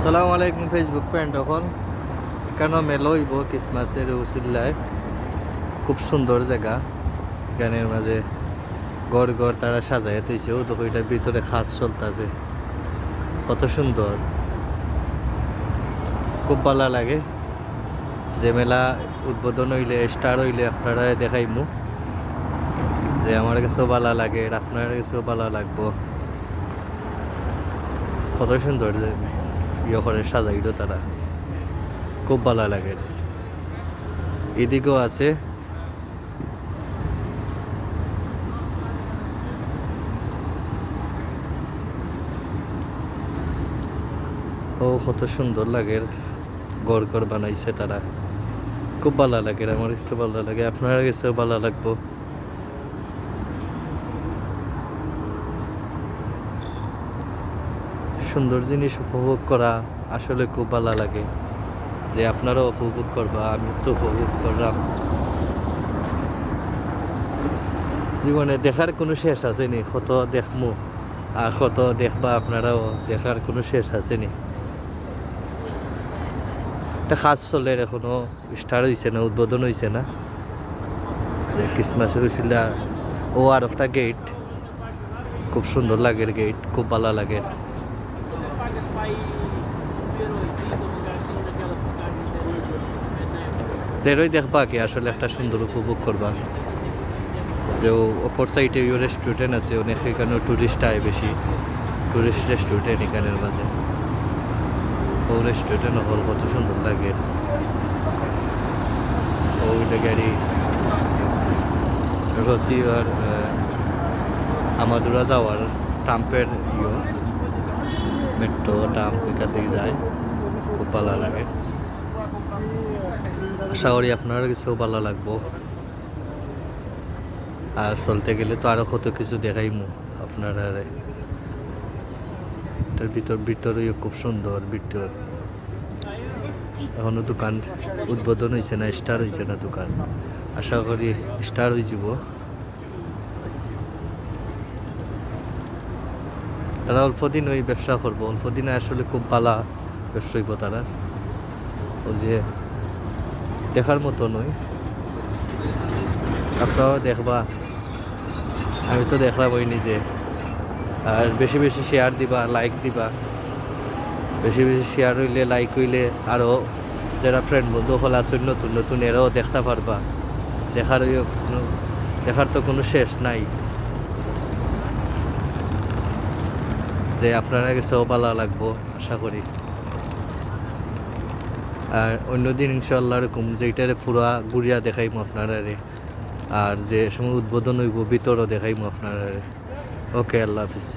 আসসালামু আলাইকুম Facebook friend. এখন কেন মেলইব ক্রিসমাসের উসিল্লায় খুব সুন্দর জায়গা। গানের মাঝে গড় গড় তারা সাজায় তৈছে, ও দেখো এটার ভিতরে খাস চলতেছে, কত সুন্দর, খুব ভালো লাগে। যে মেলা উদ্বোধন হইলে স্টার হইলে আপনারা দেখাইমু, যে আমার কাছেও ভালো লাগে, আপনার কাছেও ভালো লাগবো। কত সুন্দর যে ইয়ে করে সাজাইল তারা, খুব ভালো লাগে। এদিকেও আছে, ও কত সুন্দর লাগে, গড় গড় বানাইছে তারা, খুব ভালো লাগে। আমার কাছে ভালো লাগে, আপনার কাছেও ভালো লাগবো। সুন্দর জিনিস উপভোগ করা আসলে খুব ভালো লাগে, যে আপনারাও উপভোগ করবা, আমি তো উপভোগ করলাম। জীবনে দেখার কোনো শেষ আসেনি, কত দেখমু আর কত দেখবা, আপনারাও দেখার কোনো শেষ আসেনি। একটা কাজ চলে, এখনো স্টার্ট হয়েছে না, উদ্বোধন হয়েছে না, যে ক্রিসমাসের হয়েছিল। ও আর একটা গেট, খুব সুন্দর লাগে গেট, খুব ভালো লাগে। যেরই দেখবা কি আসলে একটা সুন্দর উপভোগ করবা। যে অপর সাইডে রেস্টুরেন্ট আছে অনেক, এখানেও টুরিস্ট আয় বেশি, টুরিস্ট রেস্টুরেন্ট এখানের মাঝে। ও রেস্টুরেন্ট হল কত সুন্দর লাগে। ওইটা গাড়ি রসি আর আমাদুরা যাওয়ার ট্রাম্পের মেট্রো ট্রাম্প এখান থেকে যায়, খুব ভালো লাগে। আশা করি আপনার কাছেও ভালো লাগবো। আর চলতে গেলে তো আরো কত কিছু দেখাইমু আপনারা। এটার ভিতরেও খুব সুন্দর ভিতর। এখনো দোকান উদ্বোধন হয়েছে না, স্টার হয়েছে না দোকান। আশা করি স্টার হয়ে যাব। তারা অল্প দিন ওই ব্যবসা করবো, অল্প দিনে আসলে খুব ভালো ব্যবসা হইব তারা। ও যে দেখার মতো নয়, আপনারাও দেখবা, আমি তো দেখলাম ওই নিজে। আর বেশি বেশি শেয়ার দিবা, লাইক দিবা। বেশি বেশি শেয়ার হইলে, লাইক হইলে আরও যারা ফ্রেন্ড বন্ধু হল আছে নতুন নতুন, এরাও দেখতে পারবা। দেখার তো কোনো শেষ নাই, যে আপনারা কাছেও ভালো লাগবো আশা করি। আর অন্যদিন ইনশাল্লাহ এরকম যেটারে পুরা ঘুরিয়া দেখাইমু আপনারা, আর যে সময় উদ্বোধন হইব ভিতরও দেখাইমু আপনারা। ওকে, আল্লাহ হাফিজ।